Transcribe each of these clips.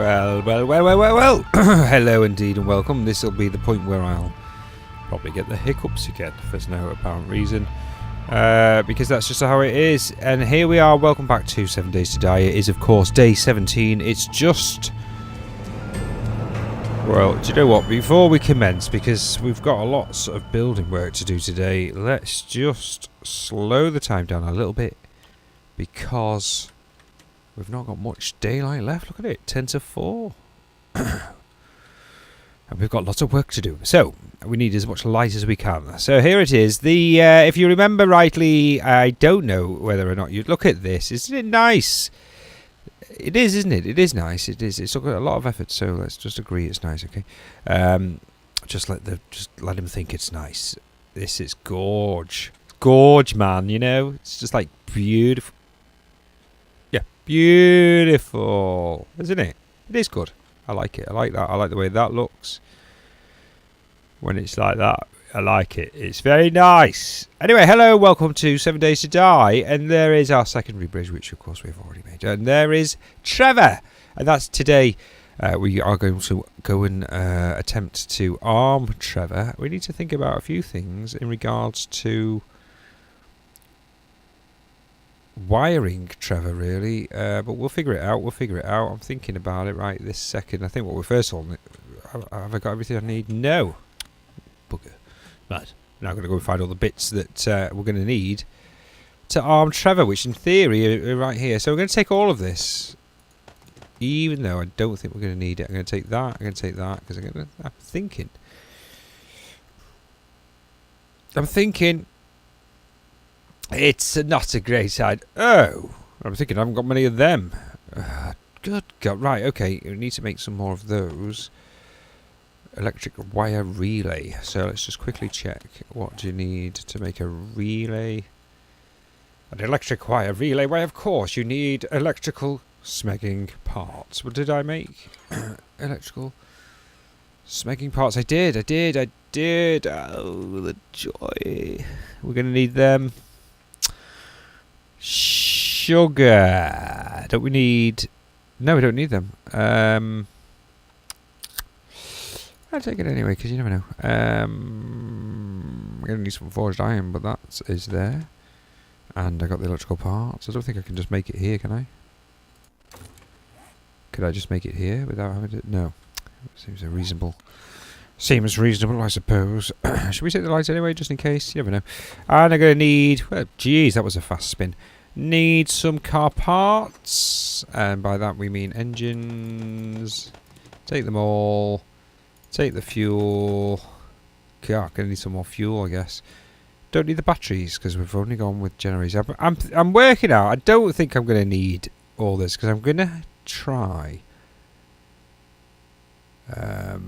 Well. Hello indeed and welcome. This will be the point where I'll probably get the hiccups again for no apparent reason. Because that's just how it is. And here we are. Welcome back to 7 Days to Die. It is, of course, day 17. It's just... Well, do you know what? Before we commence, because we've got a lot of building work to do today, let's just slow the time down a little bit. Because we've not got much daylight left. Look at it. 10 to 4. And we've got lots of work to do. So, we need as much light as we can. So, here it is. The if you remember rightly, I don't know whether or not you... Look at this. Isn't it nice? It is, isn't it? It is nice. It is. It's got a lot of effort, so let's just agree it's nice, okay? Just let him think it's nice. This is gorge. Gorge, man, you know? It's just like beautiful. Yeah, beautiful. Isn't it? It is good. I like it. I like that. I like the way that looks. When it's like that, I like it. It's very nice. Anyway, hello, welcome to 7 Days to Die. And there is our secondary bridge, which of course we've already made. And there is Trevor. And that's today. We are going to go and attempt to arm Trevor. We need to think about a few things in regards to wiring Trevor, really. But we'll figure it out. I'm thinking about it right this second. I think what we're first on... Have I got everything I need? No. Bugger. Right. Now I'm going to go and find all the bits that we're going to need to arm Trevor, which in theory are right here. So we're going to take all of this, even though I don't think we're going to need it. I'm going to take that. I'm going to take that because I'm thinking. It's not a great idea. Oh, I'm thinking I haven't got many of them. Good God. Right, okay. We need to make some more of those. Electric wire relay. So let's just quickly check. What do you need to make a relay? An electric wire relay? Why, of course, you need electrical smegging parts. What did I make? Electrical smegging parts. I did. Oh, the joy. We're going to need them. Sugar. Don't we need... No, we don't need them. I'll take it anyway, because you never know. I'm going to need some forged iron, but that is there. And I got the electrical parts. I don't think I can just make it here, can I? Could I just make it here without having to... No. Seems reasonable. Seems reasonable, I suppose. Should we take the lights anyway, just in case? You never know. And I'm going to need... Well, geez, that was a fast spin. Need some car parts. And by that we mean engines. Take them all. Take the fuel. God, gonna need some more fuel, I guess. Don't need the batteries because we've only gone with generators. I'm working out. I don't think I'm gonna need all this because I'm gonna try. Gosh,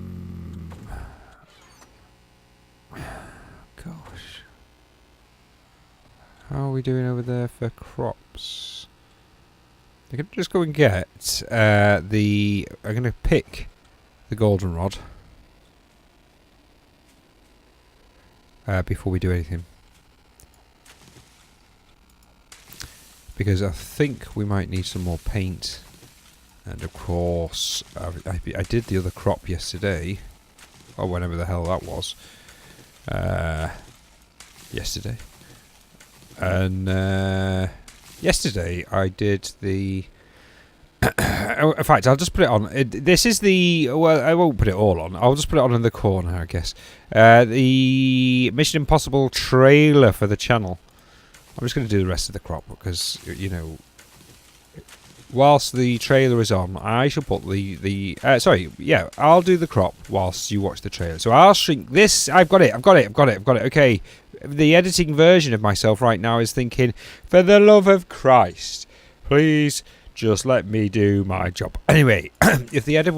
how are we doing over there for crops? I can just go and get the. I'm gonna pick the goldenrod. Before we do anything, because I think we might need some more paint, and of course I did the other crop yesterday, or whenever the hell that was, yesterday, and yesterday I did the in fact, I'll just put it on. This is the... Well, I won't put it all on. I'll just put it on in the corner, I guess. The Mission Impossible trailer for the channel. I'm just going to do the rest of the crop because, you know... Whilst the trailer is on, I shall put I'll do the crop whilst you watch the trailer. So I'll shrink this. I've got it. Okay. The editing version of myself right now is thinking, for the love of Christ, please... Just let me do my job. Anyway, if the editor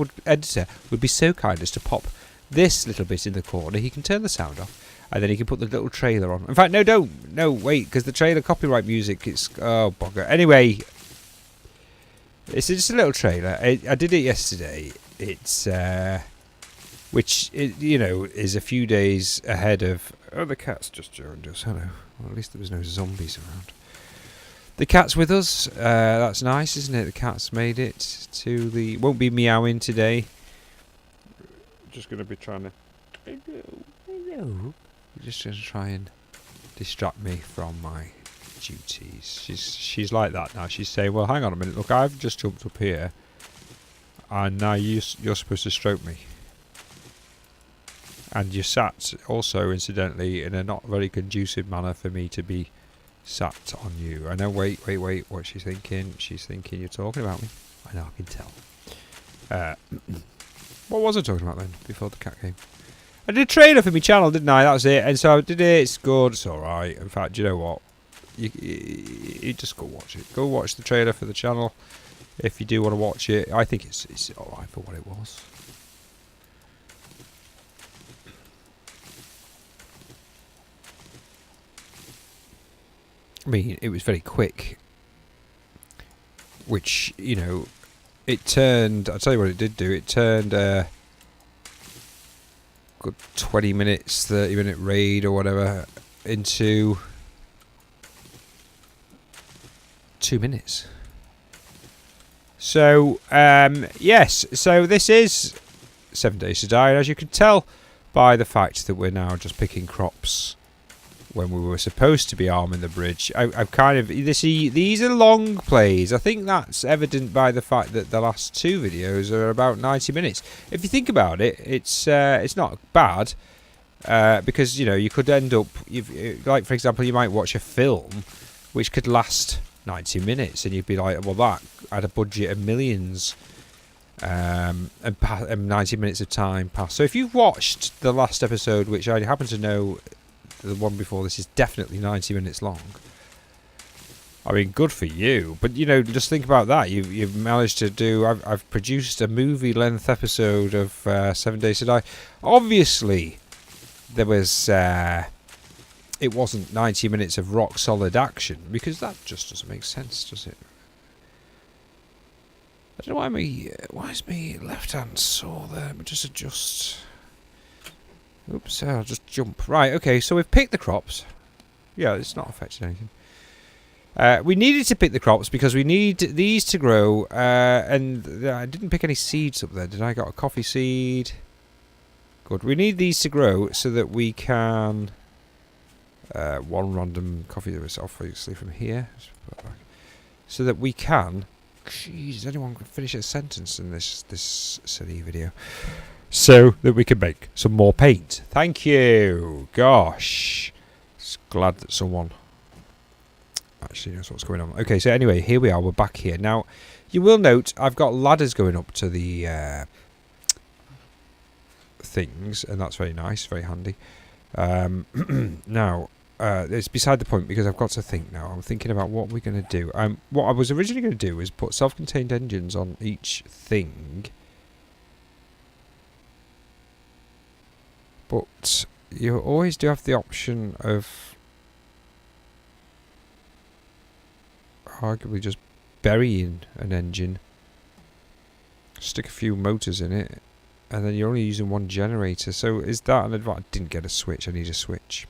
would be so kind as to pop this little bit in the corner, he can turn the sound off, and then he can put the little trailer on. In fact, no, don't. No, wait, because the trailer copyright music, it's... Oh, bugger. Anyway, it's just a little trailer. I did it yesterday. It's... which, you know, is a few days ahead of... Oh, the cat's just joined us. Hello. Well, at least there was no zombies around. The cat's with us. That's nice, isn't it? The cat's made it to the... Won't be meowing today. Just going to be trying to... Just going to try and distract me from my duties. She's like that now. She's saying, well, hang on a minute. Look, I've just jumped up here. And now you're supposed to stroke me. And you sat also, incidentally, in a not very conducive manner for me to be sat on you. I know, wait, what's she thinking? She's thinking you're talking about me. I know, I can tell. What was I talking about then, before the cat came? I did a trailer for my channel, didn't I? That was it. And so I did it. It's good. It's alright. In fact, you know what? You just go watch it. Go watch the trailer for the channel. If you do want to watch it. I think it's alright for what it was. I mean, it was very quick. Which, you know, it turned... I'll tell you what it did do. It turned... good 20 minutes, 30-minute raid or whatever into 2 minutes. So, yes, so this is 7 Days to Die, and as you can tell by the fact that we're now just picking crops when we were supposed to be arming the bridge. I've kind of... These are long plays. I think that's evident by the fact that the last two videos are about 90 minutes. If you think about it, it's not bad. Because, you know, you could end up... like, for example, you might watch a film which could last 90 minutes. And you'd be like, well, that had a budget of millions. And 90 minutes of time passed. So if you've watched the last episode, which I happen to know... the one before this is definitely 90 minutes long. I mean, good for you. But, you know, just think about that. You've managed to do... I've produced a movie-length episode of 7 Days to Die. Obviously, there was... it wasn't 90 minutes of rock-solid action, because that just doesn't make sense, does it? I don't know why is my left hand sore there? Let me just adjust... Oops, I'll just jump. Right, okay, so we've picked the crops. Yeah, it's not affecting anything. We needed to pick the crops because we need these to grow. And I didn't pick any seeds up there, did I? Got a coffee seed. Good. We need these to grow so that we can... one random coffee that was obviously from here. So that we can... Jeez, anyone can finish a sentence in this silly video. So that we can make some more paint. Thank you. Gosh. Just glad that someone actually knows what's going on. Okay, so anyway, here we are. We're back here. Now, you will note I've got ladders going up to the things, and that's very nice, very handy. Now, it's beside the point because I've got to think now. I'm thinking about what we're going to do. What I was originally going to do is put self-contained engines on each thing. But you always do have the option of arguably just burying an engine, stick a few motors in it, and then you're only using one generator. So is that an advantage? I didn't get a switch. I need a switch.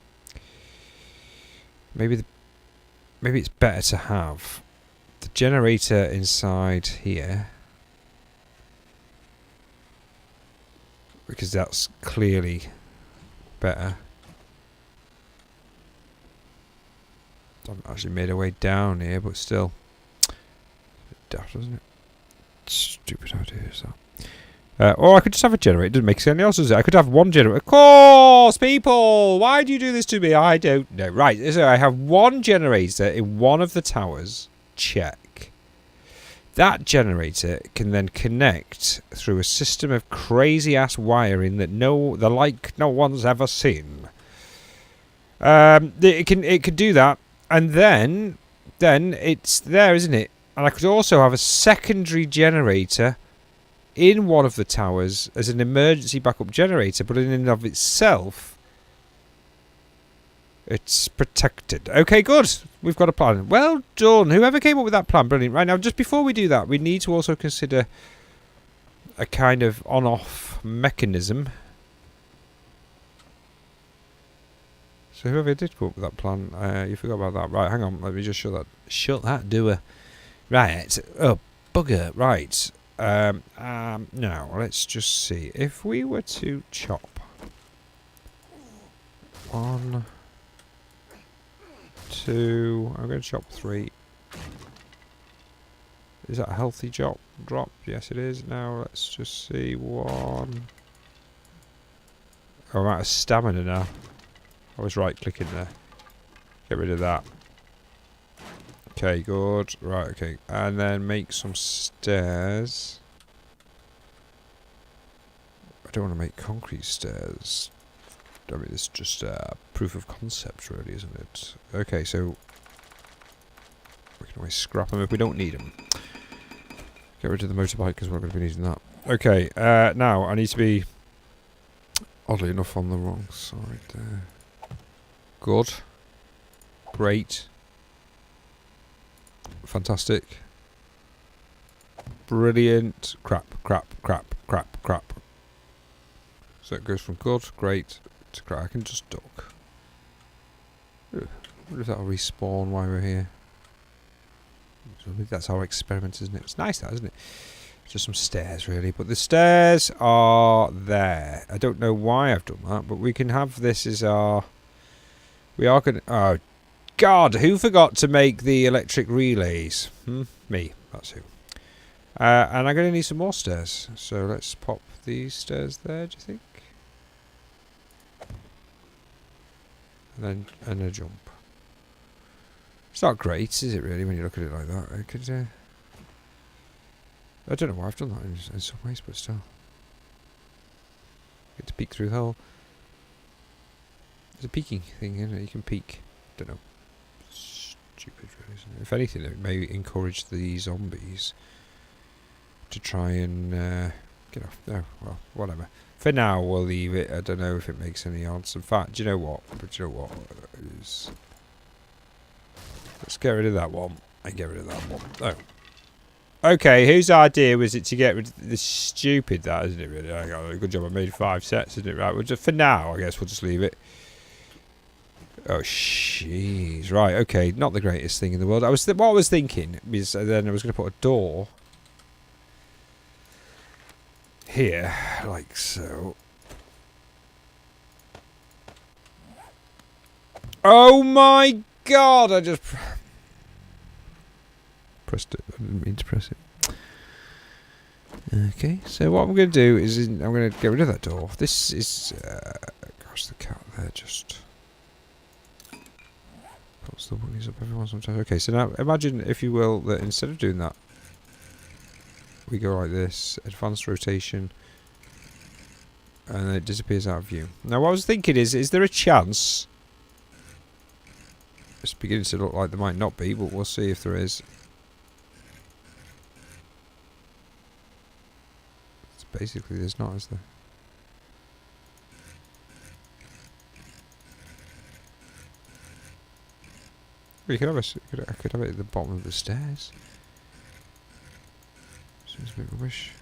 Maybe it's better to have the generator inside here, because that's clearly better. I've actually made a way down here, but still. It's a bit daft, isn't it? Stupid idea is that. Or I could just have a generator. It doesn't make sense. Else does it? I could have one generator. Of course, people! Why do you do this to me? I don't know. Right, so I have one generator in one of the towers. Check. That generator can then connect through a system of crazy-ass wiring that no one's ever seen. It could do that, and then it's there, isn't it? And I could also have a secondary generator in one of the towers as an emergency backup generator, but in and of itself, it's protected. Okay, good. We've got a plan. Well done. Whoever came up with that plan, brilliant. Right, now, just before we do that, we need to also consider a kind of on-off mechanism. So whoever did come up with that plan, you forgot about that. Right, hang on. Let me just shut that door. Right. Oh, bugger. Right. Now, let's just see. If we were to chop 1, 2... I'm going to chop 3. Is that a healthy drop? Yes, it is. Now, let's just see. 1... Oh, I'm out of stamina now. I was right-clicking there. Get rid of that. Okay, good. Right, okay. And then make some stairs. I don't want to make concrete stairs. I mean, it's just proof of concept, really, isn't it? Okay, so we can always scrap them if we don't need them. Get rid of the motorbike because we're going to be needing that. Okay, now I need to be, oddly enough, on the wrong side there. Good. Great. Fantastic. Brilliant. Crap. So it goes from good, great, to crap. I can just duck. I wonder if that'll respawn while we're here. So that's our experiment, isn't it? It's nice, that, isn't it? Just some stairs, really. But the stairs are there. I don't know why I've done that, but we can have this as our... We are going to... Oh, God! Who forgot to make the electric relays? Me. That's who. And I'm going to need some more stairs. So let's pop these stairs there, do you think? And a jump. It's not great, is it, really, when you look at it like that? I could... I don't know why I've done that in some ways, but still. Get to peek through the hole. There's a peeking thing in it. You can peek. Don't know. Stupid, really, isn't it? If anything, it may encourage the zombies to try and get off. No, well, whatever. For now, we'll leave it. I don't know if it makes any odds. In fact, do you know what? Let's get rid of that one. And get rid of that one. Oh. Okay, whose idea was it to get rid of this stupid that, isn't it, really? Good job I made 5 sets, isn't it? Right, we'll just, for now, I guess we'll just leave it. Oh, jeez. Right, okay, not the greatest thing in the world. What I was thinking is then I was going to put a door here, like so. Oh my God! I just pressed it. I didn't mean to press it. Okay, so what I'm going to do is I'm going to get rid of that door. This is... gosh, the cat there just puts the bunnies up every once in a while. Okay, so now imagine, if you will, that instead of doing that, we go like this, advanced rotation, and then it disappears out of view. Now what I was thinking is there a chance... It's beginning to look like there might not be, but we'll see if there is. It's basically there's not, is there? Well, you could have I could have it at the bottom of the stairs. Seems a bit rubbish.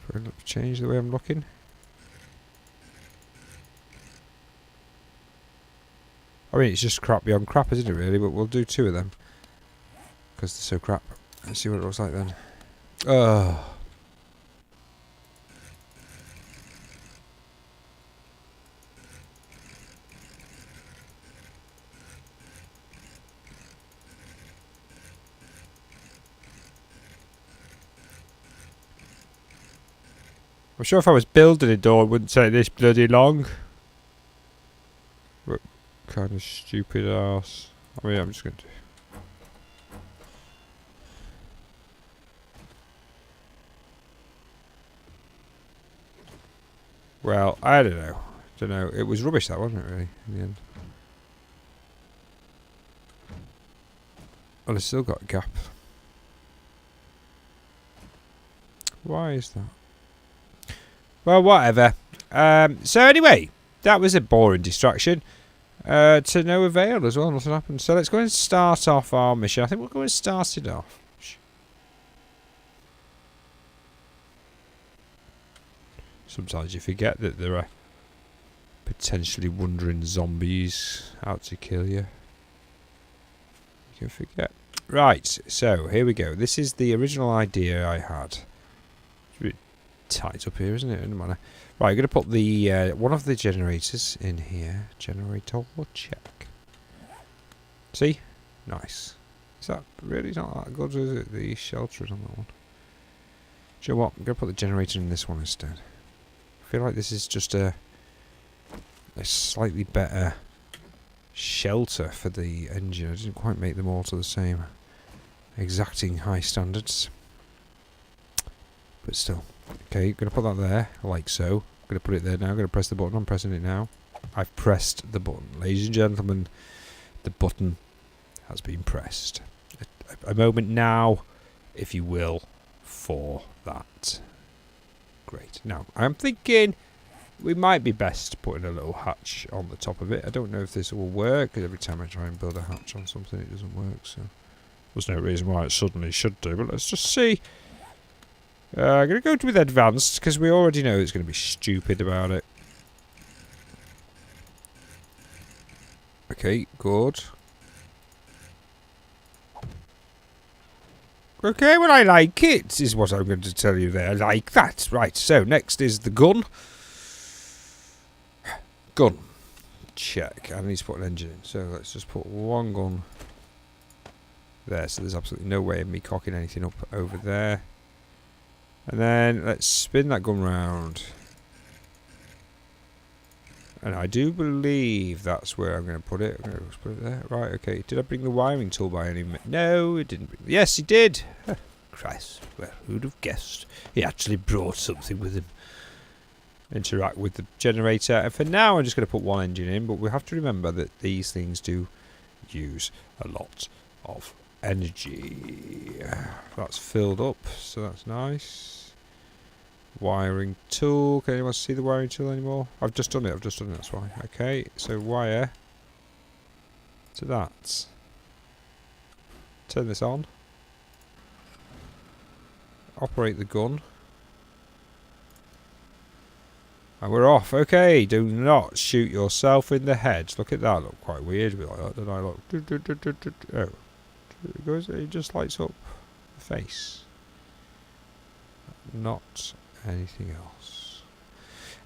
For a change the way I'm looking. I mean, it's just crap beyond crap, isn't it, really? But we'll do 2 of them. Because they're so crap. Let's see what it looks like then. Oh. I'm sure if I was building a door, it wouldn't take this bloody long. But kind of stupid ass. I mean, I'm just going to... Well, I don't know. It was rubbish, that, wasn't it, really, in the end? Well, it's still got a gap. Why is that? Well, whatever. So anyway, that was a boring distraction. To no avail as well, nothing happened. So let's go and start off our mission. I think we'll go and start it off. Sometimes you forget that there are potentially wandering zombies out to kill you. You can forget. Right, so here we go. This is the original idea I had. It's a bit tight up here, isn't it? In a manner. Right, I'm going to put the one of the generators in here. Generator check. See? Nice. Is that really not that good, is it? The sheltering on that one. Do you know what? I'm going to put the generator in this one instead. I feel like this is just a slightly better shelter for the engine. I didn't quite make them all to the same exacting high standards. But still. Okay, going to put that there, like so. I'm going to put it there now. I'm going to press the button. I'm pressing it now. I've pressed the button. Ladies and gentlemen, the button has been pressed. A moment now, if you will, for that. Great. Now, I'm thinking we might be best putting a little hatch on the top of it. I don't know if this will work, because every time I try and build a hatch on something, it doesn't work, so there's no reason why it suddenly should do, but let's just see. I'm going to go with advanced, because we already know it's going to be stupid about it. Okay, good. Okay, well, I like it, is what I'm going to tell you there. I like that. Right, so next is the gun. Gun. Check. I need to put an engine in. So let's just put one gun there. So there's absolutely no way of me cocking anything up over there. And then let's spin that gun round. And I do believe that's where I'm going to put it. I'm going to put it there. Right, okay. Did I bring the wiring tool by any minute? No, it didn't. Yes, he did. Christ. Well, who'd have guessed? He actually brought something with him. Interact with the generator. And for now, I'm just going to put one engine in. But we have to remember that these things do use a lot of energy. That's filled up, so that's nice. Wiring tool. Can anyone see the wiring tool anymore? I've just done it. That's why. Okay, so wire to that. Turn this on. Operate the gun. And we're off. Okay, do not shoot yourself in the head. Look at that. Look quite weird. Like that, don't I? Look. Oh, it goes. It just lights up the face. Not anything else.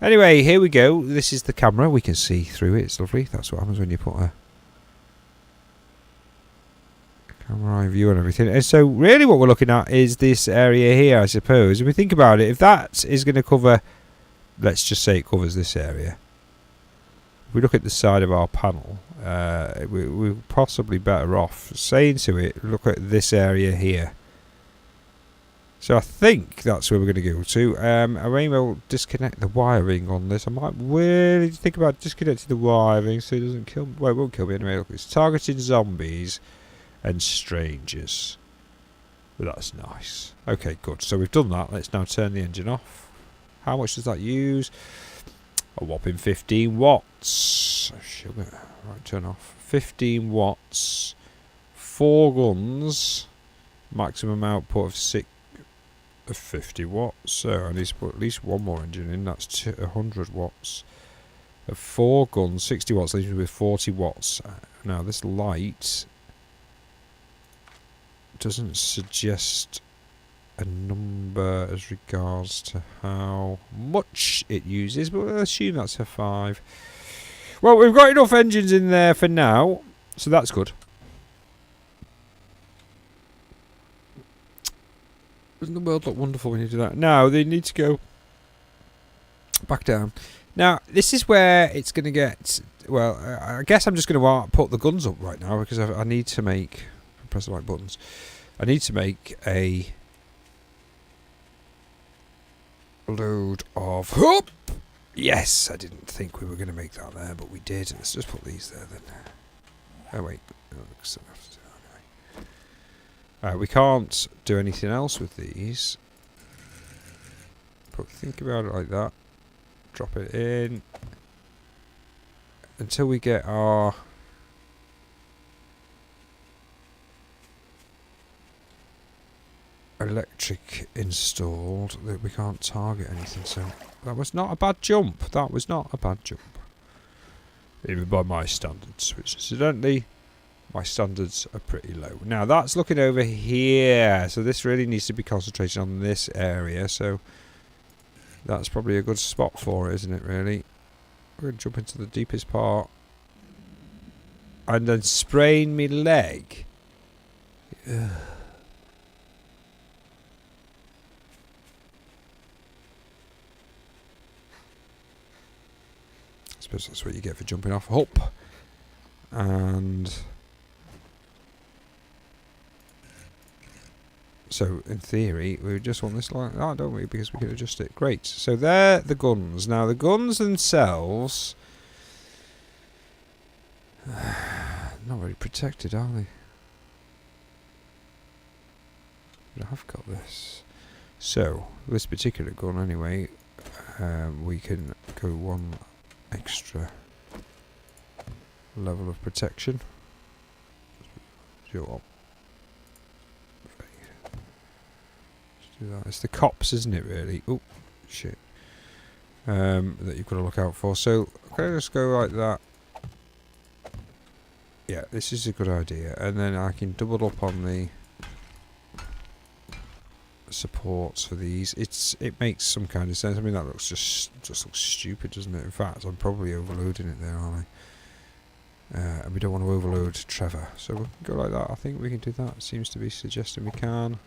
Anyway, here we go. This is the camera. We can see through it. It's lovely. That's what happens when you put a camera eye view and everything. And so really what we're looking at is this area here, I suppose. If we think about it, if that is going to cover, let's just say it covers this area. If we look at the side of our panel, we're possibly better off saying to it, look at this area here. So I think that's where we're going to go to. I may well disconnect the wiring on this. I might really think about disconnecting the wiring so it doesn't kill me. Well, it won't kill me anyway. Look, it's targeting zombies and strangers. But that's nice. Okay, good. So we've done that. Let's now turn the engine off. How much does that use? A whopping 15 watts. Sugar. Right, turn off. 15 watts. 4 guns. Maximum output of 50 watts. So I need to put at least one more engine in. That's 100 watts. 4 guns, 60 watts, leaves me with 40 watts. Now this light doesn't suggest a number as regards to how much it uses, but we'll assume that's a 5. Well, we've got enough engines in there for now, so that's good. Doesn't the world look wonderful when you do that? Now, they need to go back down. Now, this is where it's going to get... Well, I guess I'm just going to put the guns up right now, because I need to make... Press the right buttons. I need to make a load of... Whoop! Yes, I didn't think we were going to make that there, but we did. Let's just put these there then. Oh, wait. We can't do anything else with these. But think about it like that. Drop it in. Until we get our... electric installed that we can't target anything, so that was not a bad jump. That was not a bad jump. Even by my standards, which incidentally, my standards are pretty low. Now that's looking over here, so this really needs to be concentrated on this area, so that's probably a good spot for it, isn't it, really? We're going to jump into the deepest part. And then sprain me leg. Ugh. I suppose that's what you get for jumping off. Up. And so, in theory, we just want this like that, don't we? Because we can adjust it. Great. So, they're the guns. Now, the guns themselves... not very protected, are they? But I've got this. So, this particular gun, anyway, we can go one extra level of protection. Sure. Let's do that. It's the cops, isn't it, really? Oh, shit. That you've got to look out for. So, can I just go like that? Yeah, this is a good idea. And then I can double up on the supports for these. It makes some kind of sense. I mean, that looks just looks stupid, doesn't it? In fact, I'm probably overloading it there, aren't I? And we don't want to overload Trevor, so we'll go like that. I think we can do that. Seems to be suggesting we can.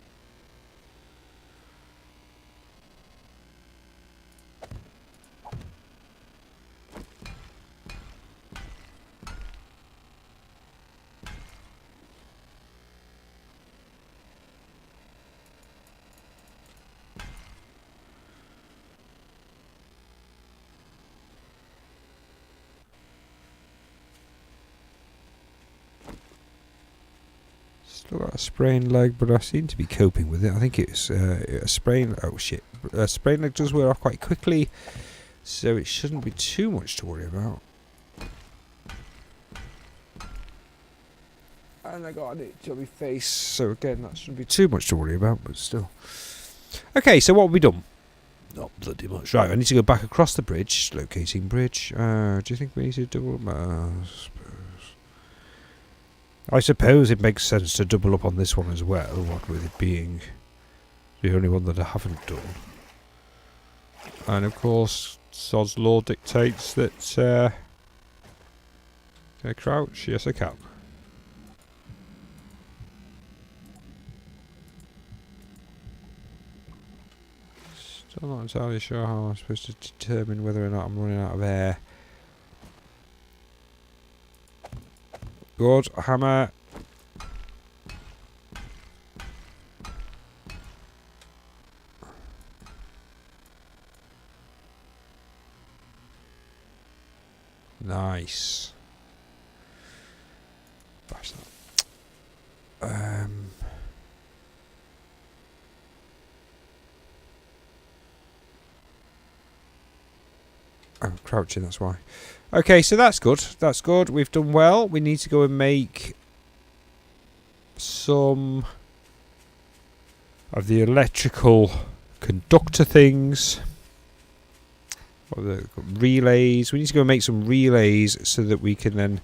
Still got a sprained leg, but I seem to be coping with it. I think it's a sprain. Oh shit! A sprained leg does wear off quite quickly, so it shouldn't be too much to worry about. And I got an itch on my face, so again, that shouldn't be too much to worry about, but still. Okay, so what have we done? Not bloody much. Right, I need to go back across the bridge. Locating bridge. Do you think we need to double? I suppose it makes sense to double up on this one as well, what with it being the only one that I haven't done. And of course, Sod's law dictates that... can I crouch? Yes, I can. Still not entirely sure how I'm supposed to determine whether or not I'm running out of air. Good, hammer. Nice. Bash that. I'm crouching, that's why. Okay, so that's good. That's good. We've done well. We need to go and make some of the electrical conductor things. Or the relays. We need to go and make some relays so that we can then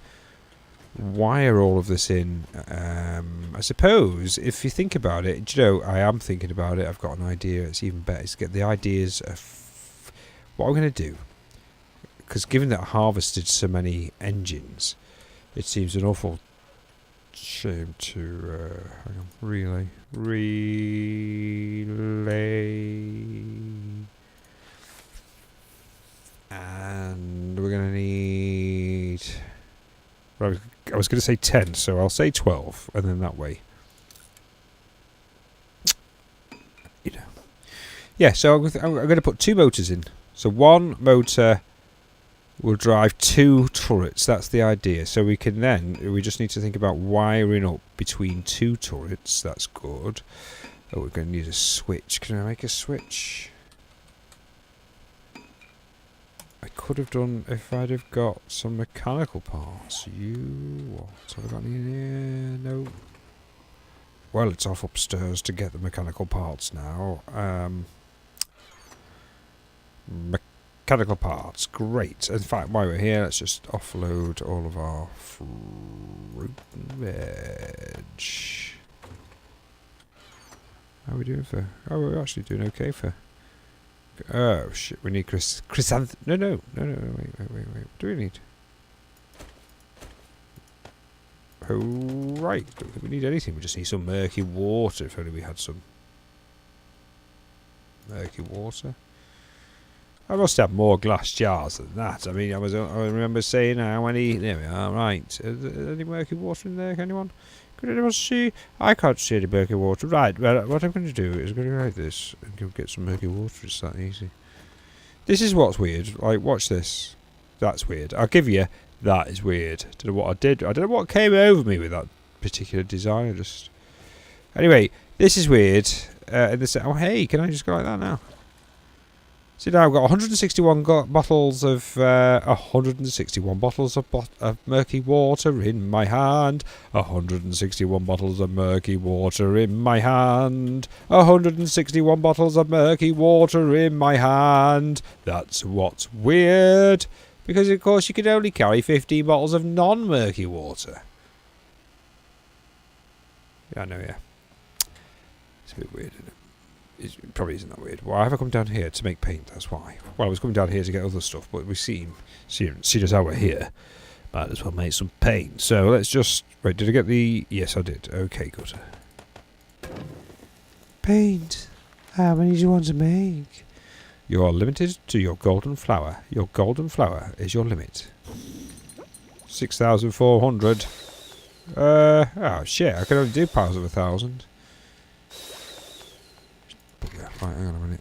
wire all of this in. I suppose, if you think about it, you know, I am thinking about it. I've got an idea. It's even better to get the ideas of what I'm going to do. Because given that I harvested so many engines, it seems an awful shame to hang on, relay, and we're gonna need. Well, I was going to say 10, so I'll say 12, and then that way, you know, yeah. So I'm going to put 2 motors in. So one motor will drive 2 turrets. That's the idea. So we can then, we just need to think about wiring up between 2 turrets. That's good. Oh, we're going to need a switch. Can I make a switch? I could have done if I'd have got some mechanical parts. What? Have I got any in here? No. well, it's off upstairs to get the mechanical parts now. Mechanical parts, great. In fact, while we're here, let's just offload all of our fruit and veg. How are we doing for... Oh, we're actually doing okay for... Oh, shit, we need chrysanth... No, wait. What do we need? Oh, right. Don't think we need anything. We just need some murky water. If only we had some murky water. I must have more glass jars than that. I mean, I remember saying how many... There we are, right. Any murky water in there, anyone? Could anyone see? I can't see any murky water. Right, well, what I'm going to do is I'm going to write this and go get some murky water. It's that easy. This is what's weird. Like, watch this. That's weird. I'll give you... That is weird. Don't know what I did. I don't know what came over me with that particular design. I just... Anyway, this is weird. Oh, hey, can I just go like that now? See, now I've got 161 bottles of 161 bottles of murky water in my hand. 161 bottles of murky water in my hand. 161 bottles of murky water in my hand. That's what's weird. Because, of course, you can only carry 15 bottles of non-murky water. Yeah, I know, yeah. It's a bit weird, isn't it? It probably isn't that weird. Why have I come down here to make paint? That's why. Well, I was coming down here to get other stuff, but we see as how we're here. Might as well make some paint. So let's just... Wait, did I get the... Yes, I did. Okay, good. Paint. How many do you want to make? You are limited to your golden flower. Your golden flower is your limit. 6,400. Oh shit, I can only do piles of 1,000. Right, hang on a minute.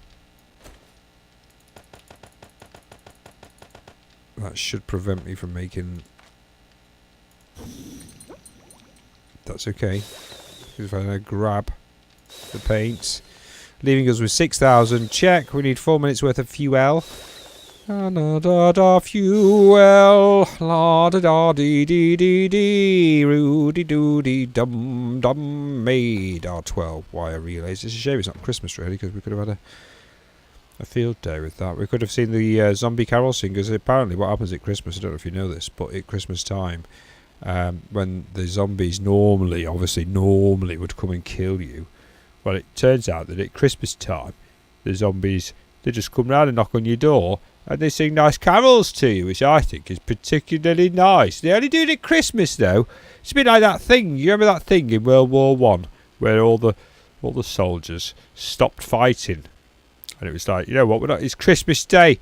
That should prevent me from making... That's okay. If I grab the paints. Leaving us with 6,000. Check. We need 4 minutes worth of fuel. Fuel. La da da dee dee dee dee. Roody doody dum dum. Made our 12 wire relays. It's a shame it's not Christmas really, because we could have had a field day with that. We could have seen the zombie carol singers. Apparently, what happens at Christmas, I don't know if you know this, but at Christmas time, when the zombies normally would come and kill you. Well, it turns out that at Christmas time, the zombies, they just come round and knock on your door and they sing nice carols to you, which I think is particularly nice. They only do it at Christmas, though. It's a bit like that thing. You remember that thing in World War One where all the soldiers stopped fighting, and it was like, you know what? It's Christmas Day.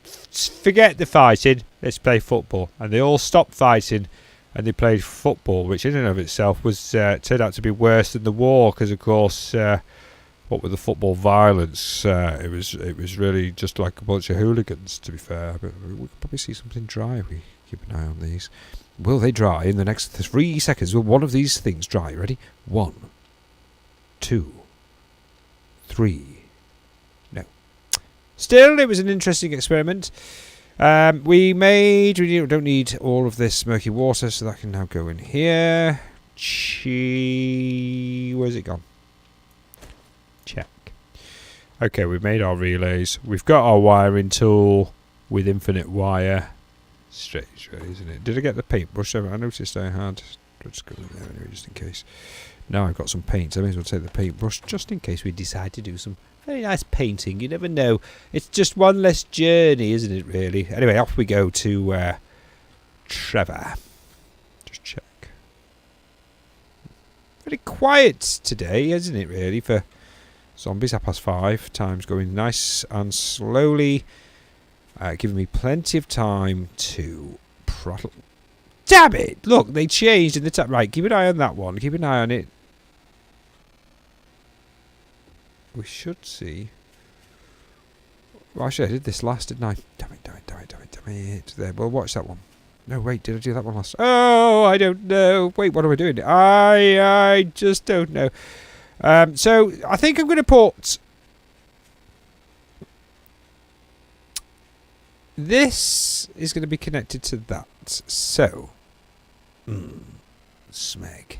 Forget the fighting. Let's play football. And they all stopped fighting. And they played football, which in and of itself was turned out to be worse than the war, because of course, what with the football violence, it was really just like a bunch of hooligans. To be fair, but we could probably see something dry if we keep an eye on these. Will they dry in the next 3 seconds? Will one of these things dry? Ready? 1, 2, 3. No. Still, it was an interesting experiment. We don't need all of this murky water, so that can now go in here. Where's it gone? Check. Okay, we've made our relays. We've got our wiring tool with infinite wire. Strange, really, isn't it? Did I get the paintbrush? I noticed I had. Let's go in there anyway, just in case. Now I've got some paint. I may as well take the paintbrush, just in case we decide to do some very nice painting. You never know. It's just one less journey, isn't it, really? Anyway, off we go to Trevor. Just check. Very quiet today, isn't it, really, for zombies? 5:30. Time's going nice and slowly. Giving me plenty of time to prattle. Damn it! Look, they changed in the tab. Right, keep an eye on that one. Keep an eye on it. We should see. Well, actually, I did this last, didn't I? Damn it. There, well, watch that one. No, wait, did I do that one last? Oh, I don't know. Wait, what am I doing? I just don't know. So, I think I'm going to put... This is going to be connected to that. So, Smeg.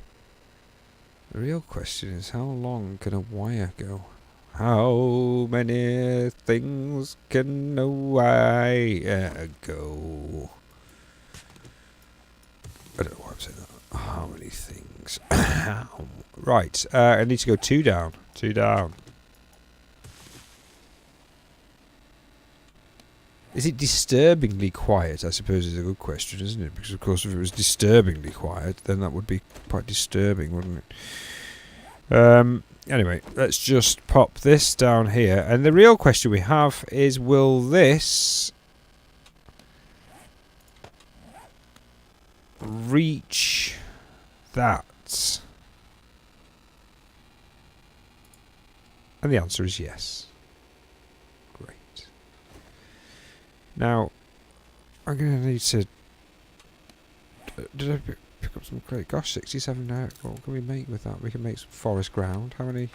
The real question is, how long can a wire go? How many things can a wire go? I don't know why I'm saying that. How many things? Right, I need to go 2 down. 2 down. Is it disturbingly quiet? I suppose is a good question, isn't it? Because, of course, if it was disturbingly quiet, then that would be quite disturbing, wouldn't it? Anyway, let's just pop this down here. And the real question we have is, will this reach that? And the answer is yes. Great. Now, I'm going to need to... Did I pick up some crate? Gosh, 67 now. What can we make with that? We can make some forest ground. How many?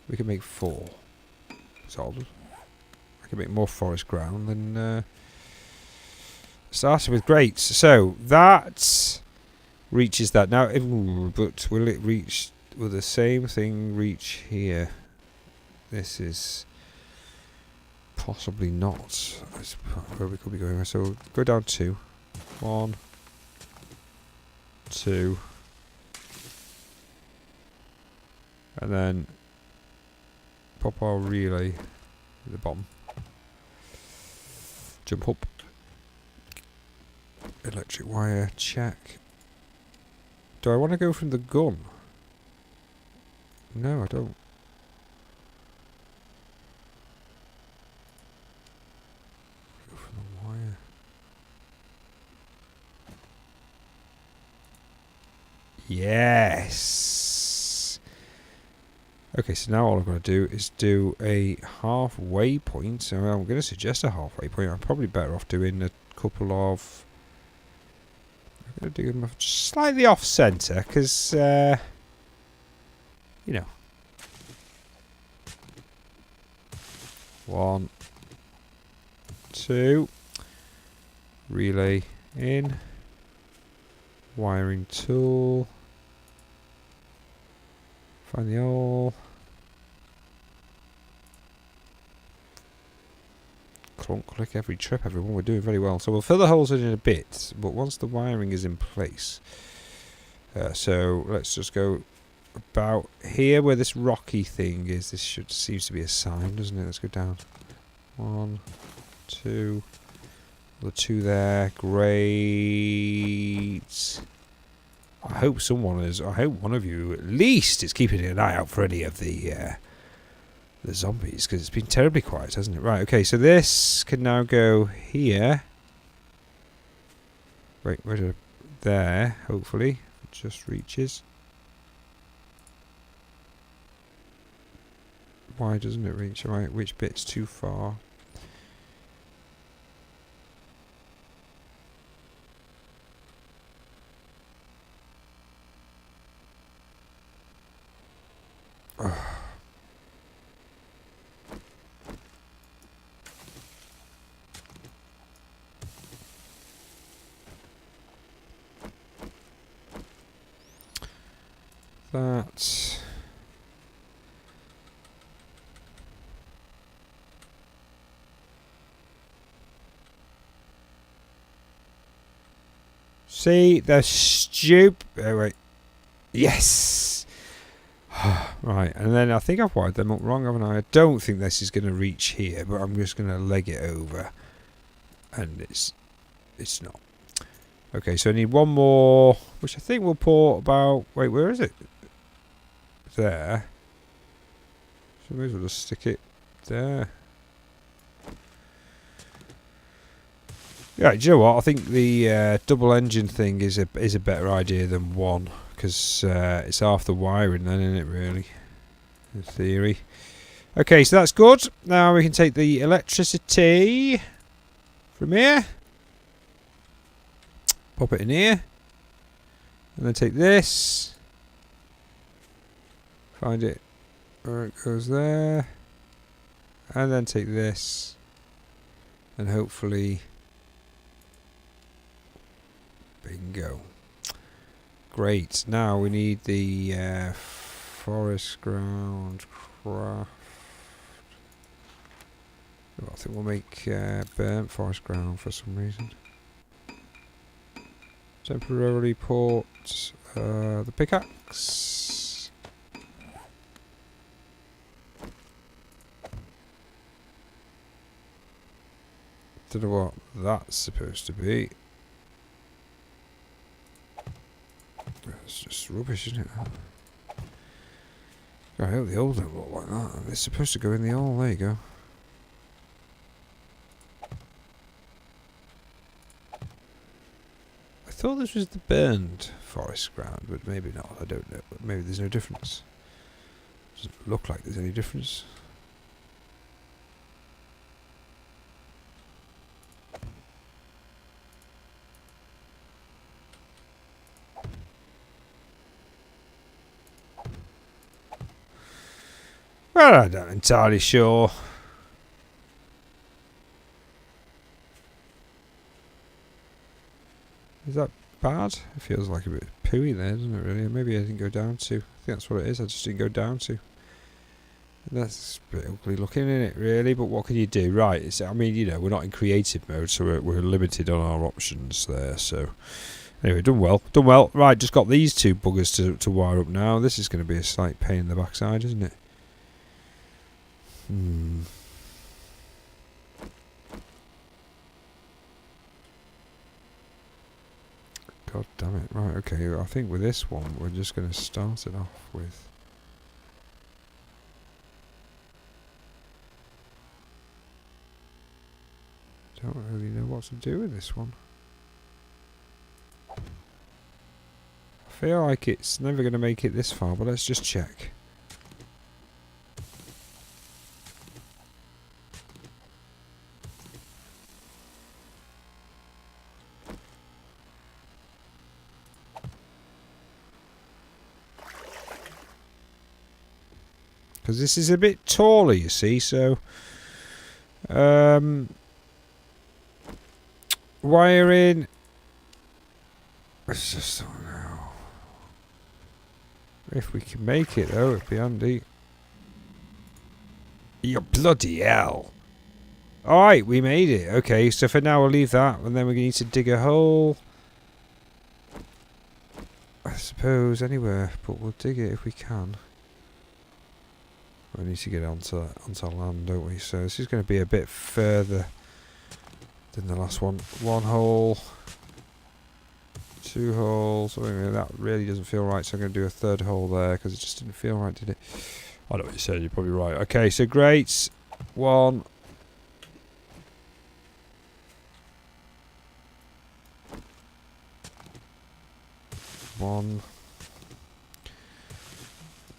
We can make 4. Sold. I can make more forest ground than... starting with grates. So, that reaches that. Now, but will it reach... Will the same thing reach here? This is... possibly not. That's where we could be going. So, go down 2. 1... 2, and then pop our relay at the bottom. Jump up. Electric wire, check. Do I want to go from the gun? No, I don't. Go from the wire. Yes. Okay, so now all I'm going to do is do a halfway point. So I'm going to suggest a halfway point. I'm probably better off doing a couple of... I'm going to do them slightly off centre because, you know. 1, 2. Relay in. Wiring tool. Find the hole. Clunk, click every trip, everyone. We're doing very well. So we'll fill the holes in a bit, but once the wiring is in place. So let's just go about here where this rocky thing is. This seems to be a sign, doesn't it? Let's go down. 1, 2. The 2 there. Great. I hope someone is. I hope one of you at least is keeping an eye out for any of the zombies, because it's been terribly quiet, hasn't it? Right. Okay. So this can now go here. Wait. Where did there? Hopefully, it just reaches. Why doesn't it reach? Right. Which bit's too far? That. See, they're stupid. Oh, wait. Yes! Right, and then I think I've wired them up wrong, haven't I? I don't think this is going to reach here, but I'm just going to leg it over. And it's not. Okay, so I need one more, which I think will pour about... Wait, where is it? There. So I may as well just stick it there. Yeah, do you know what? I think the double engine thing is a better idea than one, because it's half the wiring then, isn't it, really? In theory. Okay, so that's good. Now we can take the electricity from here. Pop it in here. And then take this. Find it where it goes there. And then take this. And hopefully... Bingo. Great. Now we need the forest ground craft. I think we'll make burnt forest ground for some reason. Temporarily port the pickaxe. Don't know what that's supposed to be. It's just rubbish, isn't it? I hope the old don't look like that. It's supposed to go in the old. There you go. I thought this was the burned forest ground, but maybe not. I don't know. Maybe there's no difference. Doesn't look like there's any difference. Well, I'm not entirely sure. Is that bad? It feels like a bit pooey there, doesn't it, really? Maybe I didn't go down to. I think that's what it is. I just didn't go down to. That's a bit ugly looking, isn't it, really? But what can you do? Right, I mean, you know, we're not in creative mode, so we're limited on our options there. So, anyway, done well. Done well. Right, just got these two buggers to wire up now. This is going to be a slight pain in the backside, isn't it? God damn it. Right, okay, I think with this one, we're just going to start it off with... Don't really know what to do with this one. I feel like it's never going to make it this far, but let's just check. Because this is a bit taller, you see, so... wiring... Let's just don't know. If we can make it, though, it'd be handy. You bloody hell! Alright, we made it. Okay, so for now we'll leave that, and then we need to dig a hole. I suppose anywhere, but we'll dig it if we can. We need to get onto land, don't we? So this is going to be a bit further than the last one. One hole, two holes. I mean, that really doesn't feel right, so I'm going to do a third hole there because it just didn't feel right, did it? I know what you said. You're probably right. Okay, so great. One.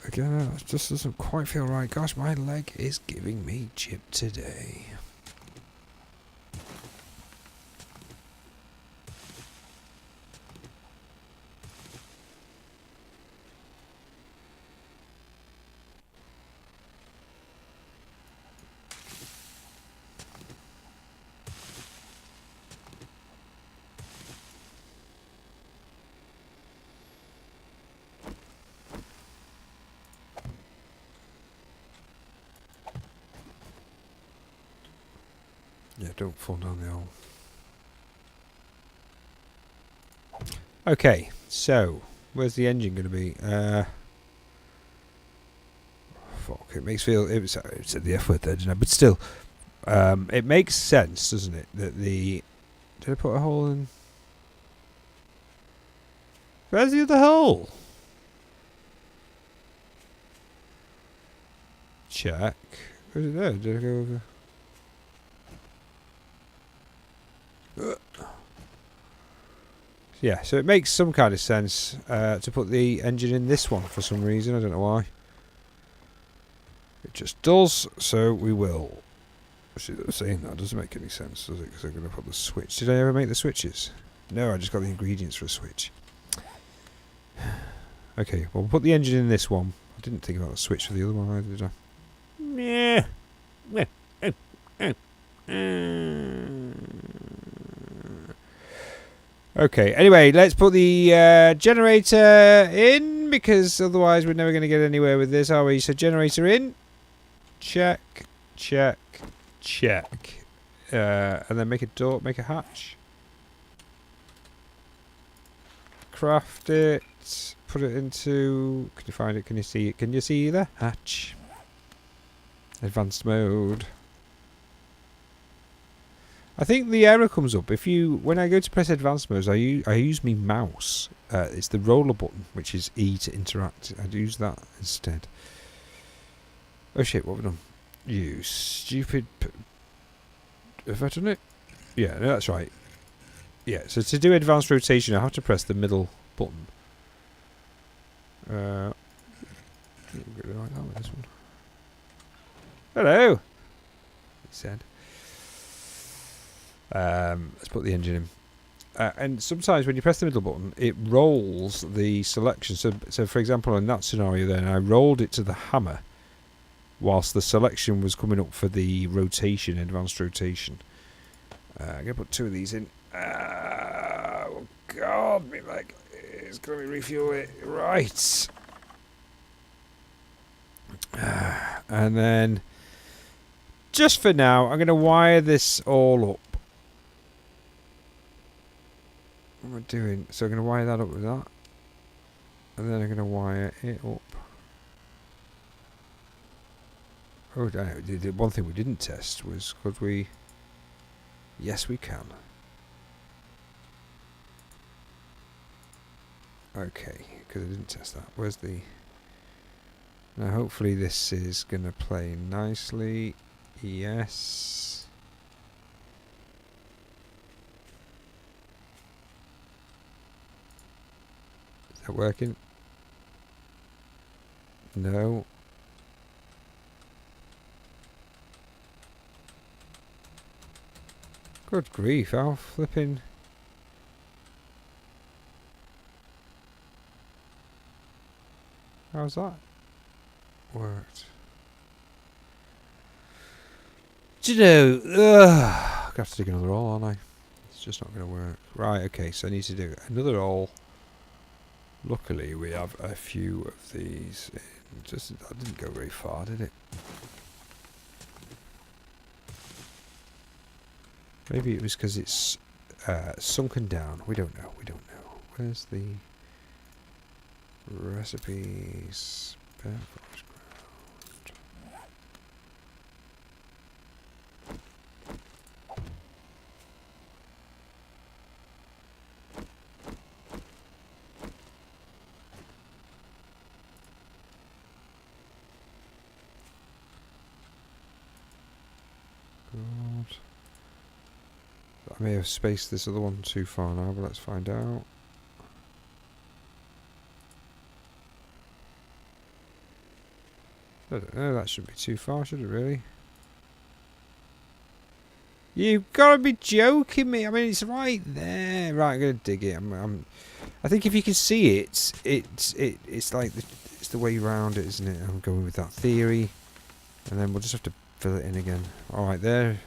Again, it just doesn't quite feel right. Gosh, my leg is giving me chip today. Yeah, don't fall down the hole. Okay, so where's the engine going to be? Fuck, it makes feel it said the F word there, didn't I? But still, it makes sense, doesn't it? That the did I put a hole in? Where's the other hole? Check. Where's it there? Did I go over? Yeah, so it makes some kind of sense to put the engine in this one for some reason. I don't know why. It just does, so we will. See, they're saying that doesn't make any sense, does it? Because they're going to put the switch. Did I ever make the switches? No, I just got the ingredients for a switch. Okay, well, we'll put the engine in this one. I didn't think about the switch for the other one either, did I? Okay, anyway, let's put the generator in because otherwise we're never going to get anywhere with this, are we? So generator in. Check, check, check. And then make a door, make a hatch. Craft it. Put it into... Can you find it? Can you see it? Can you see the hatch? Advanced mode. I think the error comes up if you... When I go to press advanced mode, I use my mouse. It's the roller button, which is E to interact. I'd use that instead. Oh shit, what have we done? You stupid... Have I done it? Yeah, no, that's right. Yeah, so to do advanced rotation, I have to press the middle button. Get it like that with this one. Hello, he said. Let's put the engine in. And sometimes when you press the middle button, it rolls the selection. So for example, in that scenario then, I rolled it to the hammer whilst the selection was coming up for the rotation, advanced rotation. I'm going to put 2 of these in. Oh God, me leg. It's going to be refuel it. Right. And then, just for now, I'm going to wire this all up. What am I doing? So I'm going to wire that up with that. And then I'm going to wire it up. Oh, the one thing we didn't test was, could we... Yes, we can. Okay, because I didn't test that. Where's the... Now hopefully this is going to play nicely. Yes. Is that working? No. Good grief, how flipping... How's that worked? Do you know, I have to dig another hole, aren't I? It's just not going to work. Right, okay, so I need to do another hole. Luckily, we have a few of these. Just that didn't go very far, did it? Maybe it was because it's sunken down. We don't know. We don't know. Where's the recipes? Bare forest ground. God. I may have spaced this other one too far now, but let's find out. I don't know, that shouldn't be too far, should it really? You've got to be joking me. I mean, it's right there. Right, I'm going to dig it. I think if you can see it, it's like it's the way round it, isn't it? I'm going with that theory. And then we'll just have to fill it in again. Alright, there.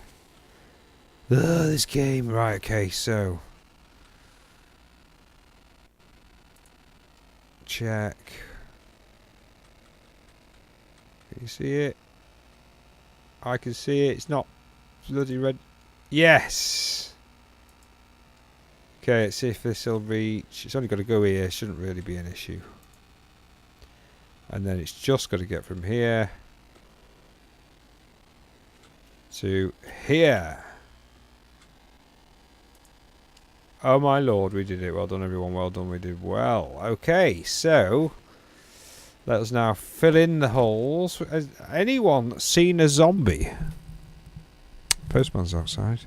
Ugh, this game. Right, okay, so. Check. Can you see it? I can see it. It's not bloody red. Yes! Okay, let's see if this will reach. It's only got to go here. Shouldn't really be an issue. And then it's just got to get from here to here. Oh my lord, we did it. Well done, everyone. Well done. We did well. Okay, so let us now fill in the holes. Has anyone seen a zombie? Postman's outside.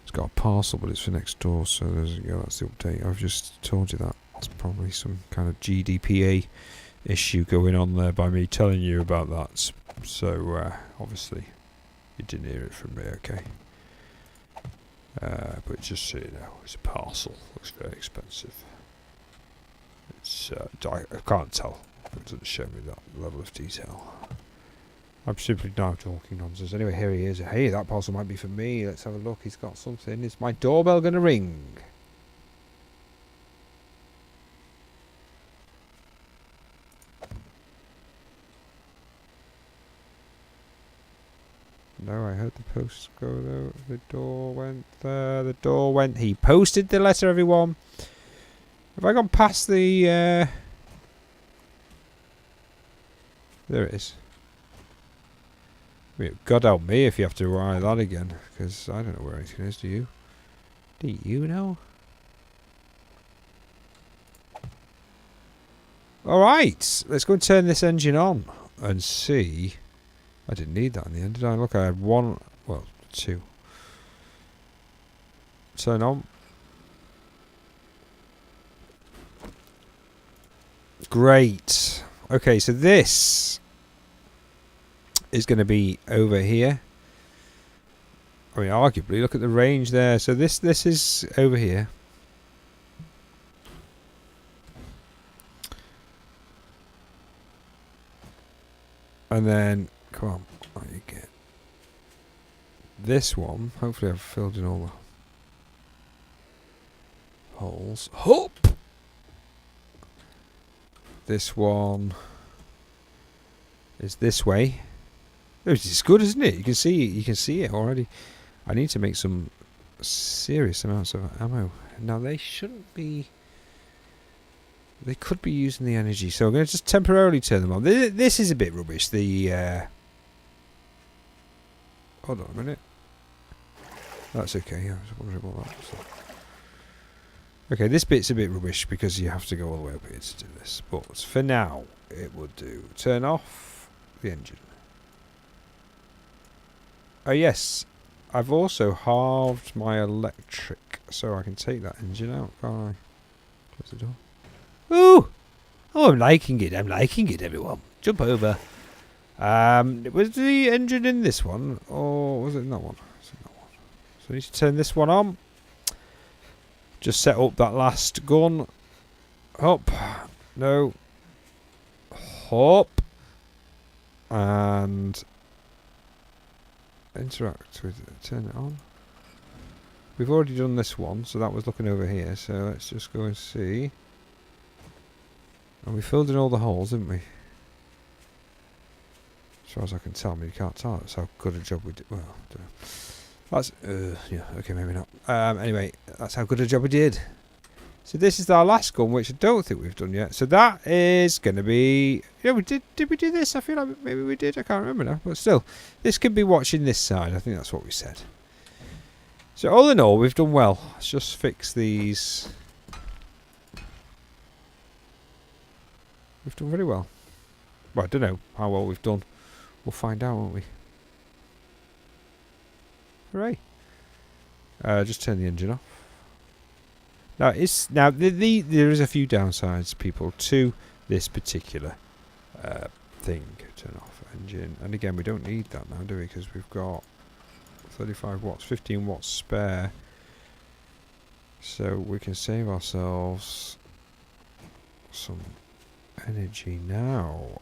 It's got a parcel, but it's for next door, so there's, yeah, that's the update. I've just told you that. It's probably some kind of GDPR issue going on there by me telling you about that. So, obviously, you didn't hear it from me, okay? But just so you know, it's a parcel. Looks very expensive. It's I can't tell. It doesn't show me that level of detail. I'm simply now talking nonsense. Anyway, here he is. Hey, that parcel might be for me. Let's have a look. He's got something. Is my doorbell going to ring? No, I heard the post go there. The door went there. The door went. He posted the letter, everyone. Have I gone past the... There it is. I mean, God help me if you have to wire that again. Because I don't know where anything is, do you? Do you know? Alright, let's go and turn this engine on and see. I didn't need that in the end, did I? Look, I had one, well, two. Turn on. Great. Okay, so this is going to be over here. I mean, arguably, look at the range there. So this is over here. And then, come on, what do you get? This one, hopefully I've filled in all the holes. Hop! This one is this way. It's good, isn't it? You can see it already. I need to make some serious amounts of ammo. Now they shouldn't be. They could be using the energy, so I'm going to just temporarily turn them on. This is a bit rubbish. The hold on a minute. That's okay. I was wondering what that was. Okay, this bit's a bit rubbish because you have to go all the way up here to do this. But for now, it would do. Turn off the engine. Oh yes, I've also halved my electric, so I can take that engine out. Can't I? Close the door. Ooh! Oh, I'm liking it. I'm liking it, everyone. Jump over. Was the engine in this one, or was it in that one? It's in that one. So I need to turn this one on. Just set up that last gun. Hop. No. Hop. And interact with it. Turn it on. We've already done this one, so that was looking over here. So let's just go and see. And we filled in all the holes, didn't we? As far as I can tell, you can't tell. That's how good a job we did. Well, I don't know. That's yeah. Okay, maybe not. Anyway, that's how good a job we did. So this is our last gun, which I don't think we've done yet. So that is going to be. Yeah, we did. Did we do this? I feel like maybe we did. I can't remember now. But still, this could be watching this side. I think that's what we said. So all in all, we've done well. Let's just fix these. We've done very well. Well, I don't know how well we've done. We'll find out, won't we? Hooray! Just turn the engine off. Now, there is a few downsides, people, to this particular thing. Turn off engine, and again, we don't need that now, do we? Because we've got 35 watts, 15 watts spare, so we can save ourselves some energy now.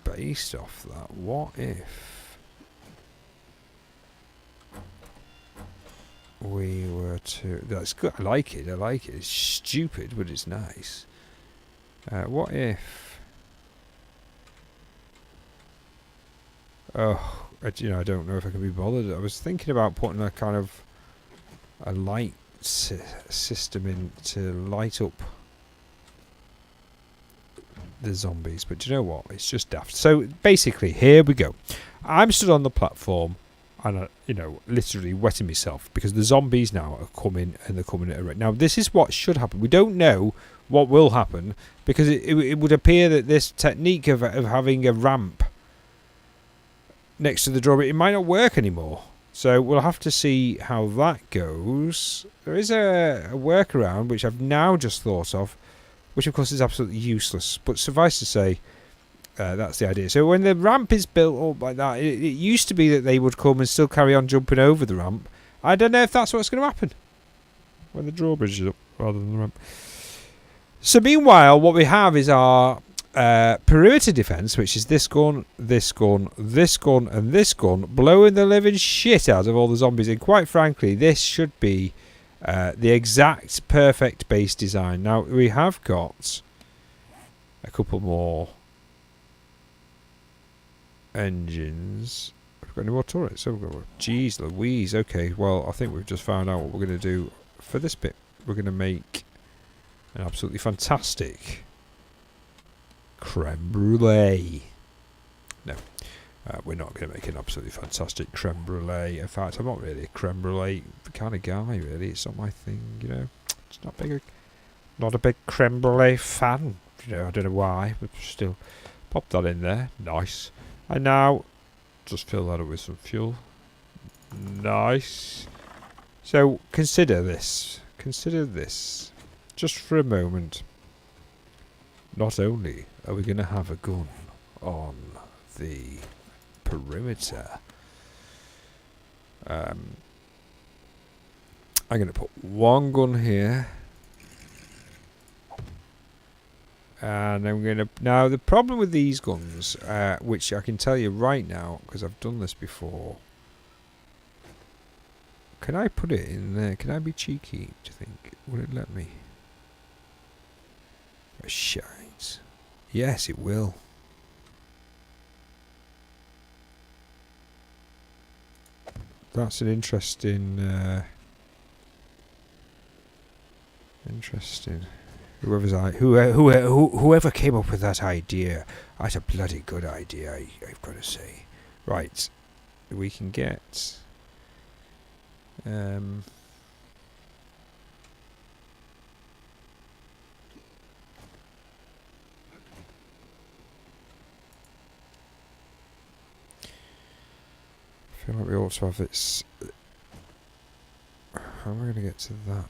Based off that, what if we were to... That's good. I like it. I like it. It's stupid, but it's nice. What if... Oh, I don't know if I can be bothered. I was thinking about putting a kind of a light system in to light up the zombies, but do you know what? It's just daft. So basically, here we go. I'm stood on the platform, and literally wetting myself because the zombies now are coming, and they're coming at a rate. Now, this is what should happen. We don't know what will happen because it would appear that this technique of having a ramp next to the door, it might not work anymore. So we'll have to see how that goes. There is a workaround which I've now just thought of, which of course is absolutely useless, but suffice to say, that's the idea. So when the ramp is built up like that, it used to be that they would come and still carry on jumping over the ramp. I don't know if that's what's going to happen when the drawbridge is up rather than the ramp. So meanwhile, what we have is our perimeter defense, which is this gun, this gun, this gun, and this gun, blowing the living shit out of all the zombies. And quite frankly, this should be the exact perfect base design. Now, we have got a couple more engines. we've got any more turrets. Oh, jeez Louise. Okay, well, I think we've just found out what we're going to do for this bit. We're going to make an absolutely fantastic creme brulee. No, we're not going to make an absolutely fantastic creme brulee. In fact, I'm not really a creme brulee kind of guy, really. It's not my thing, you know. It's not a big creme brulee fan. You know, I don't know why, but still, pop that in there. Nice. And now, just fill that up with some fuel. Nice. So, consider this. Consider this. Just for a moment. Not only are we going to have a gun on the perimeter, I'm going to put one gun here. And I'm going to... Now, the problem with these guns, which I can tell you right now, because I've done this before. Can I put it in there? Can I be cheeky, do you think? Will it let me? Oh, shite. Yes, it will. That's an interesting... interesting... Whoever came up with that idea, that's a bloody good idea, I've got to say. Right, we can get... I feel like we ought to have this... How am I going to get to that?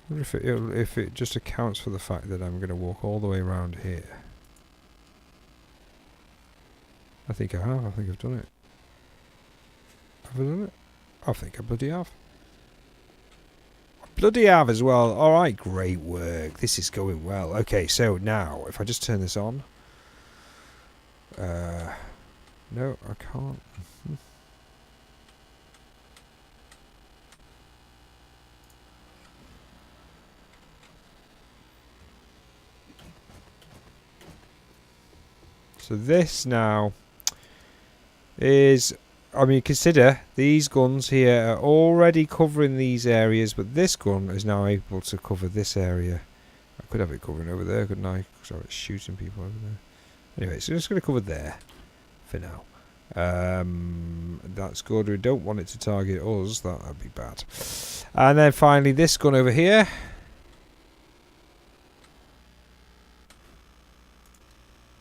I wonder if it just accounts for the fact that I'm going to walk all the way around here. I think I have. I think I've done it. Have I done it? I think I bloody have. I bloody have as well. Alright, great work. This is going well. Okay, so now, if I just turn this on. No, I can't. So this now is, I mean, consider these guns here are already covering these areas, but this gun is now able to cover this area. I could have it covering over there, couldn't I? Because I was shooting people over there. Anyway, so it's going to cover there for now. That's good. We don't want it to target us. That would be bad. And then finally this gun over here.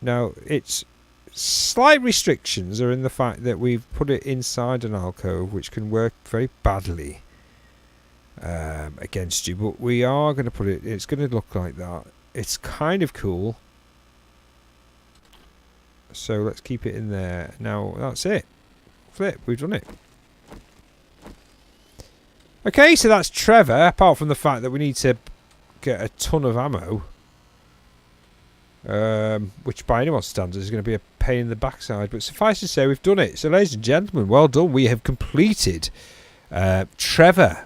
Now, its slight restrictions are in the fact that we've put it inside an alcove, which can work very badly against you. But we are going to put it... It's going to look like that. It's kind of cool. So let's keep it in there. Now, that's it. Flip, we've done it. Okay, so that's Trevor, apart from the fact that we need to get a ton of ammo. Which by anyone's standards is going to be a pain in the backside, but suffice to say we've done it. So ladies and gentlemen, well done. We have completed Trevor.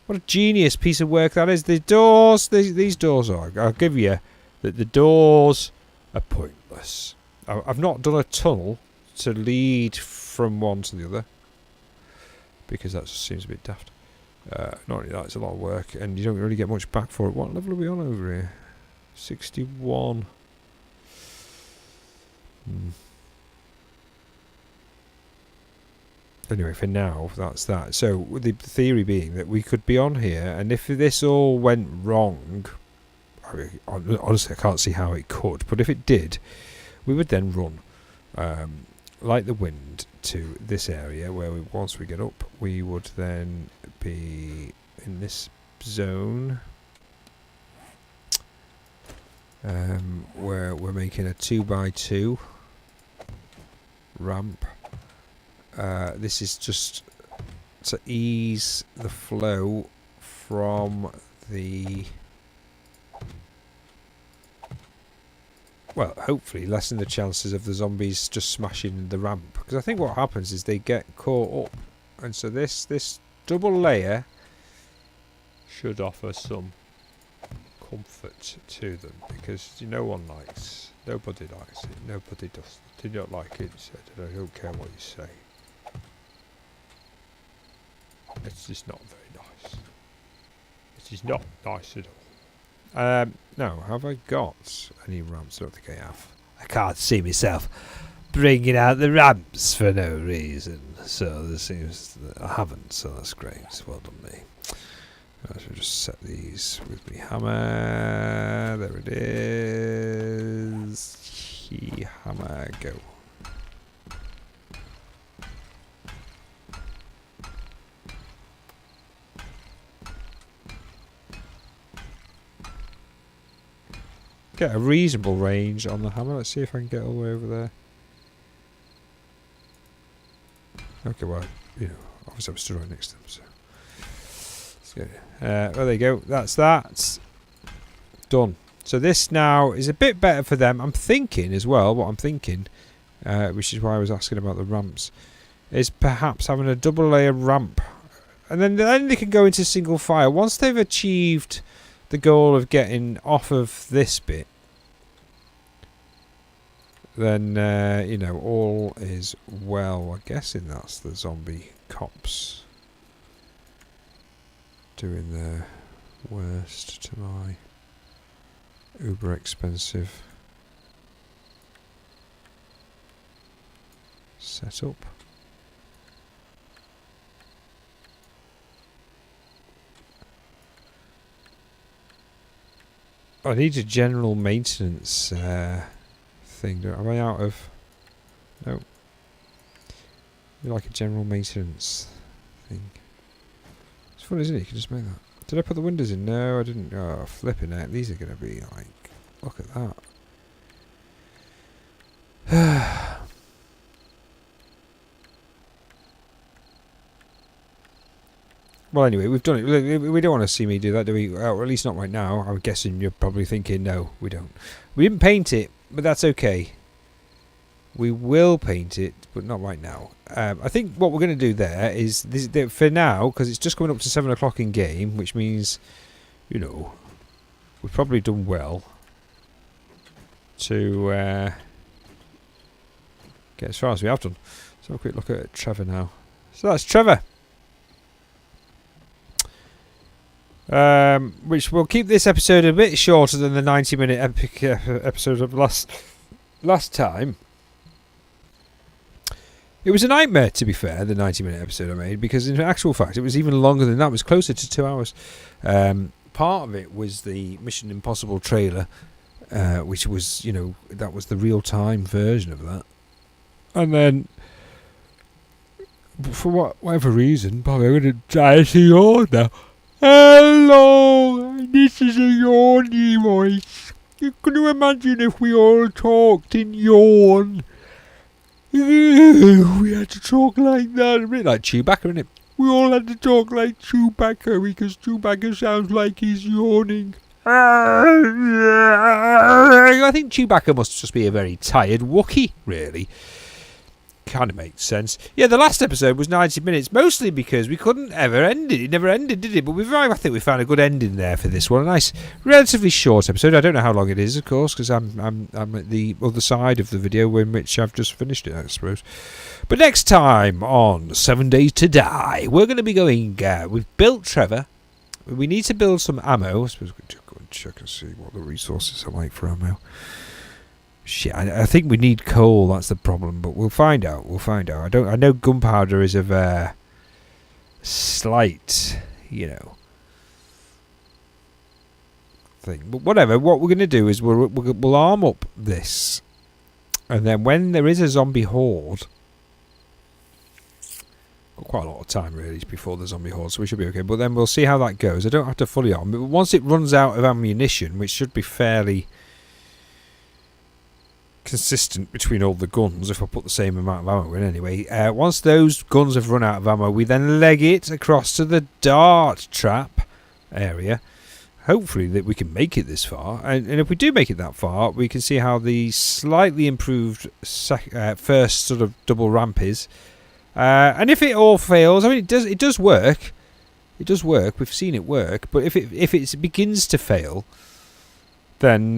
What a genius piece of work that is. The doors, these doors are, I'll give you that the doors are pointless. I've not done a tunnel to lead from one to the other because that just seems a bit daft. Not only that, it's a lot of work and you don't really get much back for it. What level are we on over here? 61. Anyway, for now, that's that. So, the theory being that we could be on here, and if this all went wrong, I mean, honestly, I can't see how it could, but if it did, we would then run like the wind to this area where once we get up, we would then be in this zone. Where we're making a 2x2 ramp. This is just to ease the flow from the... Well, hopefully lessen the chances of the zombies just smashing the ramp. Because I think what happens is they get caught up. And so this double layer should offer some comfort to them, because nobody likes it. Nobody does. They don't like it. So I don't care what you say. It's just not very nice. It is not nice at all. Now, have I got any ramps? I don't think I have. I can't see myself bringing out the ramps for no reason. So there seems that I haven't. So that's great. So well done me. I should just set these with my hammer. There it is. Hammer, go. Get a reasonable range on the hammer. Let's see if I can get all the way over there. Okay, well, obviously I'm still right next to them, so. Well, there you go. That's that. Done. So this now is a bit better for them. I'm thinking as well, which is why I was asking about the ramps, is perhaps having a double layer ramp. And then they can go into single file. Once they've achieved the goal of getting off of this bit, then, all is well. I'm guessing that's the zombie cops doing their worst to my uber expensive setup. I need a general maintenance thing. Am I out of? No. Like a general maintenance thing. It's fun, isn't it? You can just make that. Did I put the windows in? No, I didn't. Oh, flipping it. These are going to be like, look at that. Well, anyway, we've done it. We don't want to see me do that, do we? Or at least not right now. I'm guessing you're probably thinking, no, we don't. We didn't paint it, but that's okay. We will paint it, but not right now. I think what we're going to do there is, for now, because it's just coming up to 7 o'clock in game, which means, we've probably done well to get as far as we have done. Let's have a quick look at Trevor now. So that's Trevor. Which will keep this episode a bit shorter than the 90-minute epic episode of last time. It was a nightmare, to be fair, the 90-minute episode I made, because in actual fact it was even longer than that. It was closer to 2 hours. Part of it was the Mission Impossible trailer, which was, that was the real-time version of that. And then, for whatever reason, probably I'm going to die to yawn now. Hello, this is a yawny voice. Can you imagine if we all talked in yawn? We had to talk like that. A bit like Chewbacca, isn't it? We all had to talk like Chewbacca because Chewbacca sounds like he's yawning. I think Chewbacca must just be a very tired Wookiee, really. Kind of makes sense. Yeah, the last episode was 90 minutes, mostly because we couldn't ever end it. It never ended, did it? But I think we found a good ending there for this one. A nice, relatively short episode. I don't know how long it is, of course, because I'm at the other side of the video in which I've just finished it, I suppose. But next time on 7 Days to Die, we're going to be going. We've built Trevor. We need to build some ammo. I suppose we're going to go and check and see what the resources are like for ammo. Shit, I think we need coal. That's the problem, but we'll find out. I know gunpowder is of slight, thing. But whatever. What we're going to do is we'll arm up this, and then when there is a zombie horde, got quite a lot of time really before the zombie horde, so we should be okay. But then we'll see how that goes. I don't have to fully arm, but once it runs out of ammunition, which should be fairly consistent between all the guns, if I put the same amount of ammo in anyway. Once those guns have run out of ammo, we then leg it across to the dart trap area. Hopefully that we can make it this far, and if we do make it that far, we can see how the slightly improved first sort of double ramp is. And if it all fails, I mean, it does work. It does work. We've seen it work. But if it begins to fail, then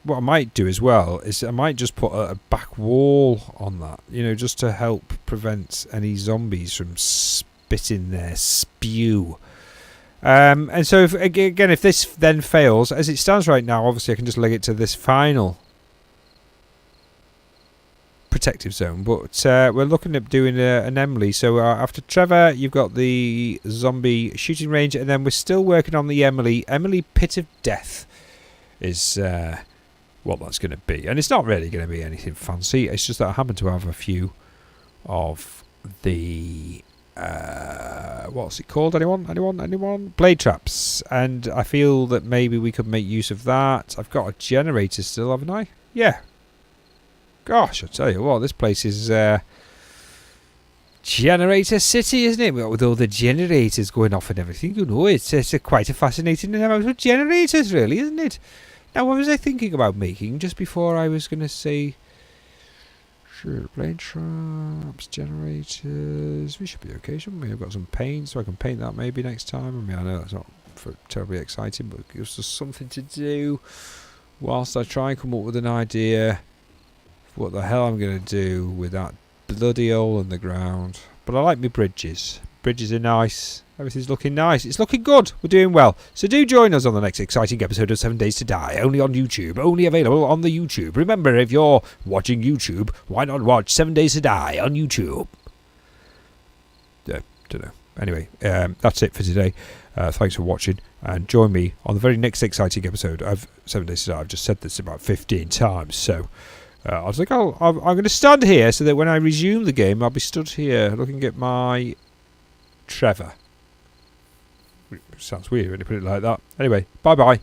what I might do as well is I might just put a back wall on that, you know, just to help prevent any zombies from spitting their spew. And so, if this then fails, as it stands right now, obviously I can just leg it to this final protective zone. But we're looking at doing an Emily. So after Trevor, you've got the zombie shooting range, and then we're still working on the Emily. Emily Pit of Death is what that's going to be. And it's not really going to be anything fancy. It's just that I happen to have a few of the... what's it called? Anyone? Blade traps. And I feel that maybe we could make use of that. I've got a generator still, haven't I? Yeah. Gosh, I tell you what, this place is generator city, isn't it? With all the generators going off and everything. You know, it's quite a fascinating amount of generators, really, isn't it? Now, what was I thinking about making just before I was going to say... Sure, blade traps, generators. We should be okay, shouldn't we? I've got some paint, so I can paint that maybe next time. I mean, I know that's not terribly exciting, but it gives us something to do whilst I try and come up with an idea of what the hell I'm going to do with that bloody hole in the ground. But I like my bridges. Bridges are nice. Everything's looking nice. It's looking good. We're doing well. So do join us on the next exciting episode of 7 Days to Die. Only on YouTube. Only available on the YouTube. Remember, if you're watching YouTube, why not watch 7 Days to Die on YouTube? Don't know. Anyway, that's it for today. Thanks for watching. And join me on the very next exciting episode of 7 Days to Die. I've just said this about 15 times. So I was like, I'm going to stand here so that when I resume the game, I'll be stood here looking at my Trevor. Sounds weird when you put it like that. Anyway, bye-bye.